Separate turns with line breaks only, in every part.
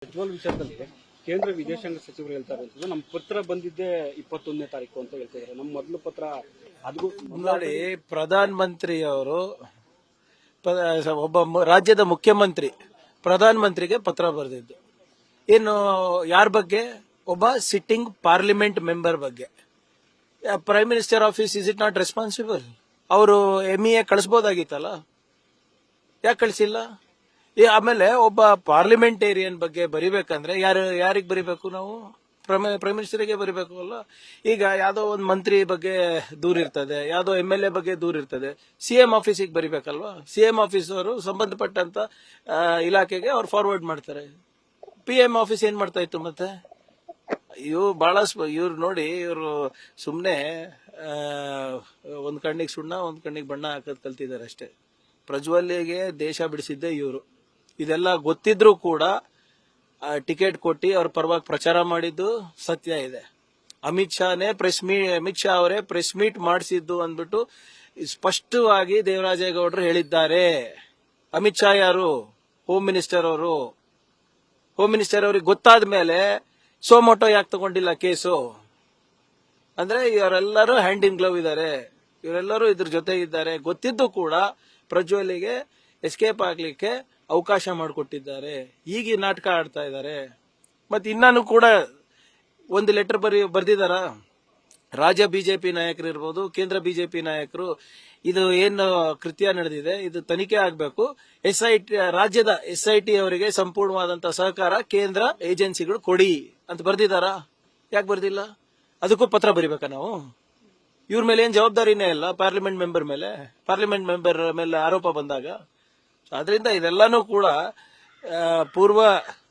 ಪ್ರಜ್ವಲ್ ವಿಚಾರದಲ್ಲಿ ಕೇಂದ್ರ ವಿದೇಶಾಂಗ ಸಚಿವರು ಹೇಳ್ತಾರೆ ಅಂತಂದ್ರೆ ನಮ್ಮ ಪತ್ರ ಬಂದಿದ್ದೆ 21ನೇ ತಾರೀಕು ಅಂತ ಹೇಳ್ತಿದ್ದಾರೆ. ನಮ್ಮ ಮೊದಲು ಪತ್ರ ಅದಕ್ಕೂ
ನೋಡಿ, ಪ್ರಧಾನ ಮಂತ್ರಿಯವರು ಒಬ್ಬ ರಾಜ್ಯದ ಮುಖ್ಯಮಂತ್ರಿ ಪ್ರಧಾನ ಮಂತ್ರಿಗೆ ಪತ್ರ ಬರೆದಿದ್ದು ಏನು ಯಾರ ಬಗ್ಗೆ? ಒಬ್ಬ ಸಿಟ್ಟಿಂಗ್ ಪಾರ್ಲಿಮೆಂಟ್ ಮೆಂಬರ್ ಬಗ್ಗೆ. Prime minister office is it not responsible? ಅವರು MEA ಕಳಿಸಬಹುದಾಗಿತ್ತಲ್ಲ, ಯಾಕೆ ಕಳಿಸಿಲ್ಲ? ಆಮೇಲೆ ಒಬ್ಬ ಪಾರ್ಲಿಮೆಂಟೇರಿಯನ್ ಬಗ್ಗೆ ಬರಿಬೇಕಂದ್ರೆ ಯಾರಿಗೆ ಬರಿಬೇಕು? ನಾವು ಪ್ರೈಮ್ ಮಿನಿಸ್ಟರ್ಗೆ ಬರಿಬೇಕು ಅಲ್ಲ. ಈಗ ಯಾವ್ದೋ ಒಂದು ಮಂತ್ರಿ ಬಗ್ಗೆ ದೂರ ಇರ್ತದೆ, ಯಾವ್ದೋ MLA ಬಗ್ಗೆ ದೂರ ಇರ್ತದೆ, CM ಆಫೀಸಿಗೆ ಬರಿಬೇಕಲ್ವಾ? CM ಆಫೀಸ್ ಅವರು ಸಂಬಂಧಪಟ್ಟಂತ ಇಲಾಖೆಗೆ ಅವ್ರು ಫಾರ್ವರ್ಡ್ ಮಾಡ್ತಾರೆ. PM ಆಫೀಸ್ ಏನ್ ಮಾಡ್ತಾ ಇತ್ತು ಮತ್ತೆ? ಇವ್ರು ನೋಡಿ, ಇವರು ಸುಮ್ನೆ ಒಂದ್ ಕಣ್ಣಿಗೆ ಸುಣ್ಣ ಒಂದ್ ಕಣ್ಣಿಗೆ ಬಣ್ಣ ಹಾಕೋದ್ ಕಲ್ತಿದ್ದಾರೆ ಅಷ್ಟೇ. ಪ್ರಜ್ವಲ್ಗೆ ದೇಶ ಬಿಡಿಸಿದ್ದೆ ಇವರು. ಇದೆಲ್ಲ ಗೊತ್ತಿದ್ರು ಕೂಡ ಟಿಕೆಟ್ ಕೊಟ್ಟು ಅವ್ರ ಪರವಾಗಿ ಪ್ರಚಾರ ಮಾಡಿದ್ದು ಸತ್ಯ ಇದೆ. ಅಮಿತ್ ಶಾ ಅವರೇ ಪ್ರೆಸ್ ಮೀಟ್ ಮಾಡಿಸಿದ್ದು ಅಂದ್ಬಿಟ್ಟು ಸ್ಪಷ್ಟವಾಗಿ ದೇವರಾಜೇಗೌಡರು ಹೇಳಿದ್ದಾರೆ. ಅಮಿತ್ ಶಾ ಯಾರು? ಹೋಮ್ ಮಿನಿಸ್ಟರ್ ಅವರು. ಹೋಮ್ ಮಿನಿಸ್ಟರ್ ಅವ್ರಿಗೆ ಗೊತ್ತಾದ ಮೇಲೆ ಸೋಮೋಟೋ ಯಾಕೆ ತಗೊಂಡಿಲ್ಲ ಕೇಸು? ಅಂದ್ರೆ ಇವರೆಲ್ಲರೂ ಹ್ಯಾಂಡ್ ಇನ್ ಗ್ಲವ್ ಇದ್ದಾರೆ, ಇವರೆಲ್ಲರೂ ಇದ್ರ ಜೊತೆ ಇದ್ದಾರೆ. ಗೊತ್ತಿದ್ದು ಕೂಡ ಪ್ರಜ್ವಲಿಗೆ ಎಸ್ಕೇಪ್ ಆಗ್ಲಿಕ್ಕೆ ಅವಕಾಶ ಮಾಡಿಕೊಟ್ಟಿದ್ದಾರೆ. ಈಗ ನಾಟಕ ಆಡ್ತಾ ಇದ್ದಾರೆ. ಮತ್ತೆ ಇನ್ನೂ ಕೂಡ ಒಂದು ಲೆಟರ್ ಬರ್ದಿದಾರ ರಾಜ್ಯ ಬಿಜೆಪಿ ನಾಯಕರು ಇರ್ಬೋದು, ಕೇಂದ್ರ ಬಿಜೆಪಿ ನಾಯಕರು, ಇದು ಏನು ಕೃತ್ಯ ನಡೆದಿದೆ ಇದು ತನಿಖೆ ಆಗಬೇಕು, ರಾಜ್ಯದ SIT ಅವರಿಗೆ ಸಂಪೂರ್ಣವಾದಂತಹ ಸಹಕಾರ ಕೇಂದ್ರ ಏಜೆನ್ಸಿಗಳು ಕೊಡಿ ಅಂತ ಬರ್ದಿದಾರ. ಯಾಕೆ ಬರ್ದಿಲ್ಲ? ಅದಕ್ಕೂ ಪತ್ರ ಬರಿಬೇಕಾ ನಾವು? ಇವ್ರ ಮೇಲೆ ಏನ್ ಜವಾಬ್ದಾರಿನೇ ಇಲ್ಲ ಪಾರ್ಲಿಮೆಂಟ್ ಮೆಂಬರ್ ಮೇಲೆ ಆರೋಪ ಬಂದಾಗ. ಅದರಿಂದ ಇದೆಲ್ಲಾನು ಕೂಡ ಪೂರ್ವ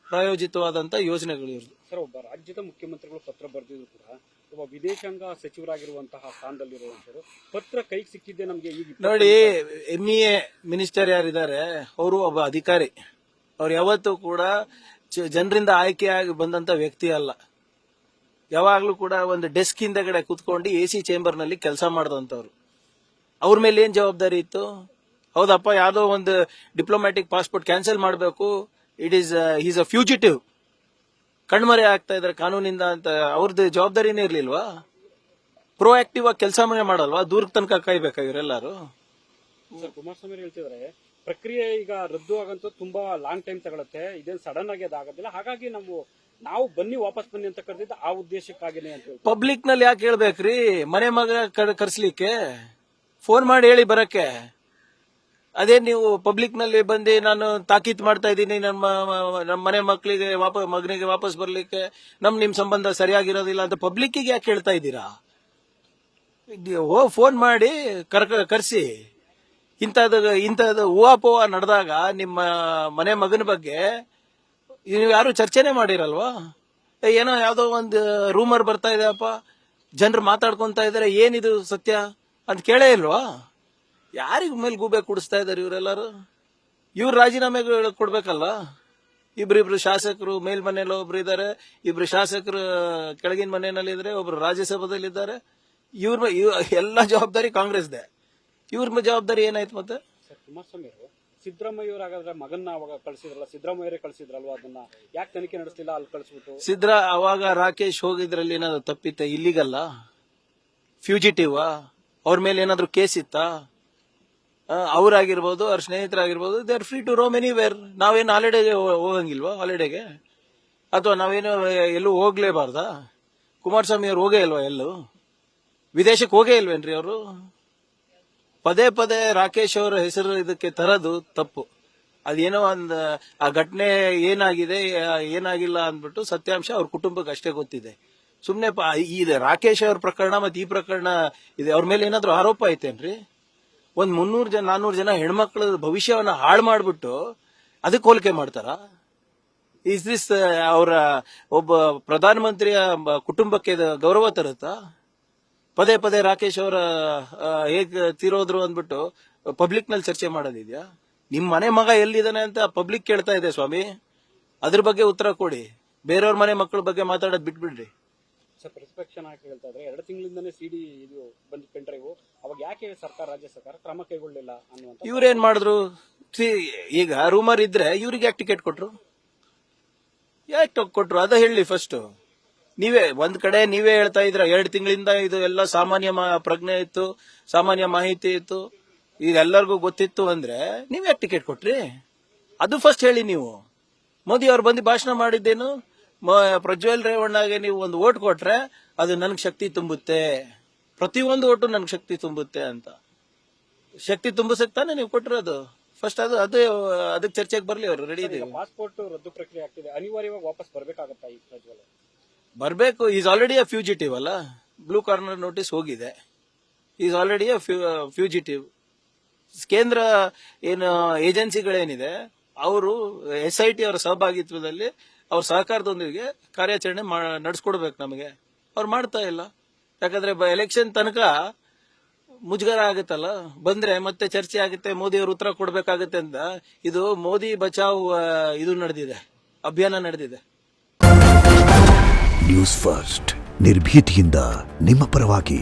ಪ್ರಾಯೋಜಿತವಾದಂತ ಯೋಜನೆಗಳು ಇವ್ರದ್ದು.
ಸರ್, ಒಬ್ಬ ರಾಜ್ಯದ ಮುಖ್ಯಮಂತ್ರಿಗಳು ಪತ್ರ ಬರೆದಿದ್ರು ಕೂಡ ಒಬ್ಬ ವಿದೇಶಾಂಗ ಸಚಿವರಾಗಿರುವಂತಹ ಸ್ಥಾನದಲ್ಲಿರುವಂತರು ಪತ್ರ ಕೈಗೆ ಸಿಕ್ಕಿದ್ದೆ ನಮಗೆ. ಈಗ
ನೋಡಿ, MEA ಮಿನಿಸ್ಟರ್ ಯಾರಿದ್ದಾರೆ ಅವರು ಒಬ್ಬ ಅಧಿಕಾರಿ. ಅವ್ರು ಯಾವತ್ತೂ ಕೂಡ ಜನರಿಂದ ಆಯ್ಕೆಯಾಗಿ ಬಂದಂತ ವ್ಯಕ್ತಿ ಅಲ್ಲ. ಯಾವಾಗ್ಲೂ ಕೂಡ ಒಂದು ಡೆಸ್ಕ್ ಹಿಂದಗಡೆ ಕೂತ್ಕೊಂಡು AC ಚೇಂಬರ್ ನಲ್ಲಿ ಕೆಲಸ ಮಾಡಿದಂತವ್ರು. ಅವ್ರ ಮೇಲೆ ಏನ್ ಜವಾಬ್ದಾರಿ ಇತ್ತು? ಹೌದಪ್ಪ, ಯಾವ್ದೋ ಒಂದು ಡಿಪ್ಲೊಮ್ಯಾಟಿಕ್ ಪಾಸ್ಪೋರ್ಟ್ ಕ್ಯಾನ್ಸಲ್ ಮಾಡಬೇಕು, ಈಸ್ ಅ ಫ್ಯೂಜಿಟಿವ್, ಕಣ್ಮರೆ ಆಗ್ತಾ ಇದಾರೆ ಕಾನೂನಿಂದ ಅಂತ ಅವ್ರದ್ದು ಜವಾಬ್ದಾರಿನೇ ಇರ್ಲಿಲ್ವಾ? ಪ್ರೋಆಕ್ಟಿವ್ ಆಗಿ ಕೆಲಸ ಮಾಡಲ್ವಾ? ದೂರ ತನಕ ಕಾಯ್ಬೇಕಾ ಇವರೆಲ್ಲರೂ?
ಸರ್, ಕುಮಾರಸ್ವಾಮಿ ಹೇಳ್ತಿದ್ರೆ ಪ್ರಕ್ರಿಯೆ ಈಗ ರದ್ದು ಆಗಂತೂ ತುಂಬಾ ಲಾಂಗ್ ಟೈಮ್ ತಗೊಳುತ್ತೆ, ಇದೇನು ಸಡನ್ ಆಗಿ ಅದಾಗೋದಿಲ್ಲ, ಹಾಗಾಗಿ ನಾವು ಬನ್ನಿ ವಾಪಸ್ ಬನ್ನಿ ಅಂತ ಕರೆದಿದ್ದ ಆ ಉದ್ದೇಶಕ್ಕಾಗಿನೇ ಅಂತ.
ಪಬ್ಲಿಕ್ ನಲ್ಲಿ ಯಾಕೆ ಹೇಳ್ಬೇಕ್ರಿ? ಮನೆ ಮಗ ಕರ್ಸ್ಲಿಕ್ಕೆ ಫೋನ್ ಮಾಡಿ ಹೇಳಿ ಬರಕ್ಕೆ. ಅದೇ ನೀವು ಪಬ್ಲಿಕ್ ನಲ್ಲಿ ಬಂದು ನಾನು ತಾಕೀತ್ ಮಾಡ್ತಾ ಇದ್ದೀನಿ ನಮ್ಮ ಮನೆ ಮಗನಿಗೆ ವಾಪಸ್ ಬರ್ಲಿಕ್ಕೆ, ನಿಮ್ ಸಂಬಂಧ ಸರಿಯಾಗಿರೋದಿಲ್ಲ ಅಂತ ಪಬ್ಲಿಕ್ಕಿಗೆ ಯಾಕೆ ಹೇಳ್ತಾ ಇದ್ದೀರಾ? ಫೋನ್ ಮಾಡಿ ಕರ್ಸಿ. ಇಂಥದ್ದು ಹೂವಾಪೋವ ನಡೆದಾಗ ನಿಮ್ಮ ಮನೆ ಮಗನ ಬಗ್ಗೆ ನೀವು ಯಾರು ಚರ್ಚೆನೆ ಮಾಡಿರಲ್ವಾ? ಏನೋ ಯಾವ್ದೋ ಒಂದು ರೂಮರ್ ಬರ್ತಾ ಇದೆ ಅಪ್ಪ, ಜನರು ಮಾತಾಡ್ಕೊಂತ ಇದಾರೆ, ಏನಿದು ಸತ್ಯ ಅಂತ ಕೇಳೇ ಇಲ್ವಾ? ಯಾರಿಗ ಮೇಲೆ ಗೂಬೆ ಕುಡಿಸ್ತಾ ಇದಾರೆ ಇವರೆಲ್ಲರೂ? ಇವ್ರು ರಾಜೀನಾಮೆ ಕೊಡ್ಬೇಕಲ್ಲ. ಇಬ್ರಿಬ್ರು ಶಾಸಕರು ಮೇಲ್ಮನೆಯಲ್ಲಿ ಒಬ್ರು ಇದ್ದಾರೆ, ಇಬ್ರು ಶಾಸಕರು ಕೆಳಗಿನ ಮನೆಯಲ್ಲಿ ಇದ್ರೆ, ಒಬ್ರು ರಾಜ್ಯಸಭಾದಲ್ಲಿದ್ದಾರೆ. ಎಲ್ಲ ಜವಾಬ್ದಾರಿ ಕಾಂಗ್ರೆಸ್ದೆ. ಇವ್ರ ಜವಾಬ್ದಾರಿ ಏನಾಯ್ತು ಮತ್ತೆ?
ಕುಮಾರಸ್ವಾಮಿ ಅವರು ಸಿದ್ದರಾಮಯ್ಯ ಹಾಗಾದ್ರೆ ಮಗನ್ನ ಅವಾಗ ಕಳಿಸಿದ್ರಲ್ಲ, ಸಿದ್ದರಾಮಯ್ಯವರೇ ಕಳಿಸಿದ್ರಲ್ವಾ, ಅದನ್ನ ಯಾಕೆ ತನಿಖೆ ನಡೆಸಲಿಲ್ಲ? ಅಲ್ಲಿ ಕಳಿಸ್ಬಿಟ್ಟು
ಅವಾಗ ರಾಕೇಶ್ ಹೋಗಿದ್ರಲ್ಲಿ ಏನಾದ್ರು ತಪ್ಪಿತ್ತ? ಇಲ್ಲಿಗಲ್ಲ, ಫ್ಯೂಜಿಟಿವ್. ಅವ್ರ ಮೇಲೆ ಏನಾದ್ರು ಕೇಸ್ ಇತ್ತಾ? ಅವ್ರಾಗಿರ್ಬೋದು, ಅವ್ರ ಸ್ನೇಹಿತರಾಗಿರ್ಬೋದು, they are free to roam anywhere. ನಾವೇನು ಹಾಲಿಡೇಗೆ ಹೋಗಂಗಿಲ್ವಾ? ಹಾಲಿಡೇಗೆ ಅಥವಾ ನಾವೇನು ಎಲ್ಲೂ ಹೋಗ್ಲೇಬಾರ್ದಾ? ಕುಮಾರಸ್ವಾಮಿ ಅವ್ರು ಹೋಗೇ ಇಲ್ವಾ? ಎಲ್ಲೂ ವಿದೇಶಕ್ಕೆ ಹೋಗೇ ಇಲ್ವೇನ್ರಿ ಅವರು? ಪದೇ ಪದೇ ರಾಕೇಶ್ ಅವರ ಹೆಸರು ಇದಕ್ಕೆ ತರದು ತಪ್ಪು. ಅದೇನೋ ಒಂದು ಆ ಘಟನೆ ಏನಾಗಿದೆ ಏನಾಗಿಲ್ಲ ಅಂದ್ಬಿಟ್ಟು ಸತ್ಯಾಂಶ ಅವ್ರ ಕುಟುಂಬಕ್ಕೆ ಅಷ್ಟೇ ಗೊತ್ತಿದೆ. ಸುಮ್ನೆ ಈ ರಾಕೇಶ್ ಅವ್ರ ಪ್ರಕರಣ ಮತ್ತೆ ಈ ಪ್ರಕರಣ ಇದೆ, ಅವ್ರ ಮೇಲೆ ಏನಾದ್ರು ಆರೋಪ ಐತೇನ್ರಿ? ಒಂದ್ 300-400 ಜನ ಹೆಣ್ಮಕ್ಳ ಭವಿಷ್ಯವನ್ನ ಹಾಳು ಮಾಡ್ಬಿಟ್ಟು ಅದಕ್ಕೆ ಹೋಲಿಕೆ ಮಾಡ್ತಾರ? ಇಸ್ ದಿಸ್ ಅವರ ಒಬ್ಬ ಪ್ರಧಾನಮಂತ್ರಿಯ ಕುಟುಂಬಕ್ಕೆ ಗೌರವ ತರುತ್ತಾ? ಪದೇ ಪದೇ ರಾಕೇಶ್ ಅವರ ಹೇಗ್ ತೀರೋದ್ರು ಅಂದ್ಬಿಟ್ಟು ಪಬ್ಲಿಕ್ ನಲ್ಲಿ ಚರ್ಚೆ ಮಾಡೋದಿದ್ಯಾ? ನಿಮ್ ಮನೆ ಮಗ ಎಲ್ಲಿದ್ದಾನೆ ಅಂತ ಪಬ್ಲಿಕ್ ಕೇಳ್ತಾ ಇದೆ ಸ್ವಾಮಿ. ಅದ್ರ ಬಗ್ಗೆ ಉತ್ತರ ಕೊಡಿ. ಬೇರೆಯವ್ರ ಮನೆ ಮಕ್ಕಳ ಬಗ್ಗೆ ಮಾತಾಡೋದ್ ಬಿಟ್ಬಿಡ್ರಿ.
ಸರ್, ಪ್ರತಿಪಕ್ಷ ನಾಯಕ ಹೇಳ್ತಾ ಇದ್ರೆ 2 ತಿಂಗಳಿಂದನೇ CD ಇದು ಬಂದ್ ಪೆಂಡ್ರೈವ್, ಅವಾಗ ಯಾಕೆ ರಾಜ್ಯ ಸರ್ಕಾರ ಕ್ರಮ ಕೈಗೊಳ್ಳಿಲ್ಲ ಅನ್ನುವಂತ.
ಇವ್ರೇನ್ ಮಾಡಿದ್ರು? ಈಗ ರೂಮರ್ ಇದ್ರೆ ಇವ್ರಿಗೆ ಯಾಕೆ ಟಿಕೆಟ್ ಕೊಟ್ರು? ಯಾಕೆ ಕೊಟ್ರು ಅದ ಹೇಳಿ ಫಸ್ಟ್. ನೀವೇ ಒಂದ್ ಕಡೆ ನೀವೇ ಹೇಳ್ತಾ ಇದ್ರ 2 ತಿಂಗಳಿಂದ ಇದು ಎಲ್ಲ ಸಾಮಾನ್ಯ ಪ್ರಜ್ಞೆ ಇತ್ತು, ಸಾಮಾನ್ಯ ಮಾಹಿತಿ ಇತ್ತು, ಇದೆಲ್ಲರಿಗೂ ಗೊತ್ತಿತ್ತು ಅಂದ್ರೆ ನೀವ್ ಯಾಕೆ ಟಿಕೆಟ್ ಕೊಟ್ರಿ? ಅದು ಫಸ್ಟ್ ಹೇಳಿ. ನೀವು ಮೋದಿ ಅವ್ರು ಬಂದು ಭಾಷಣ ಮಾಡಿದ್ದೇನು, ಪ್ರಜ್ವಲ್ ರೇವಣ್ಣಗೆ ನೀವು ಒಂದು ಓಟ್ ಕೊಟ್ರೆ ಅದು ನನ್ಗೆ ಶಕ್ತಿ ತುಂಬುತ್ತೆ, ಪ್ರತಿಯೊಂದು ಓಟು ನನ್ಗೆ ಶಕ್ತಿ ತುಂಬುತ್ತೆ ಅಂತ. ಶಕ್ತಿ ತುಂಬಿಸಕ್ ತಾನೆ ನೀವು ಕೊಟ್ಟಿರೋದು. ಫಸ್ಟ್ ಅದಕ್ಕೆ ಚರ್ಚೆಗೆ ಬರ್ಲಿ, ಅವರು ರೆಡಿ ಇದೀವಿ.
ಪಾಸ್ಪೋರ್ಟ್ ರದ್ದು ಪ್ರಕ್ರಿಯೆ ಆಗ್ತಿದೆ, ಅನಿವಾರ್ಯವಾಗಿ ವಾಪಸ್ ಬರ್ಬೇಕಾಗತ್ತಾ ಈ ಪ್ರಜ್ವಲ್?
ಬರ್ಬೇಕು. ಈಸ್ ಆಲ್ರೆಡಿ ಅ ಫ್ಯೂಜಿಟಿವ್ ಅಲ್ಲ, ಬ್ಲೂ ಕಾರ್ನರ್ ನೋಟಿಸ್ ಹೋಗಿದೆ. Is already a fugitive. ಕೇಂದ್ರ ಏನು ಏಜೆನ್ಸಿಗಳೇನಿದೆ ಅವರು SIT ಅವರ ಸಹಭಾಗಿತ್ವದಲ್ಲಿ ಅವ್ರ ಸಹಕಾರದೊಂದಿಗೆ ಕಾರ್ಯಾಚರಣೆ ನಡೆಸ್ಕೊಡ್ಬೇಕು ನಮಗೆ. ಅವ್ರು ಮಾಡ್ತಾ ಇಲ್ಲ. ಯಾಕಂದ್ರೆ ಎಲೆಕ್ಷನ್ ತನಕ ಮುಜುಗರ ಆಗುತ್ತಲ್ಲ, ಬಂದ್ರೆ ಮತ್ತೆ ಚರ್ಚೆ ಆಗುತ್ತೆ, ಮೋದಿ ಅವರು ಉತ್ತರ ಕೊಡ್ಬೇಕಾಗುತ್ತೆ ಅಂತ. ಇದು ಮೋದಿ ಬಚಾವ್ ಇದು ನಡೆದಿದೆ, ಅಭಿಯಾನ ನಡೆದಿದೆ.
ನ್ಯೂಸ್ ಫಸ್ಟ್ ನಿರ್ಭೀತಿಯಿಂದ ನಿಮ್ಮ ಪರವಾಗಿ.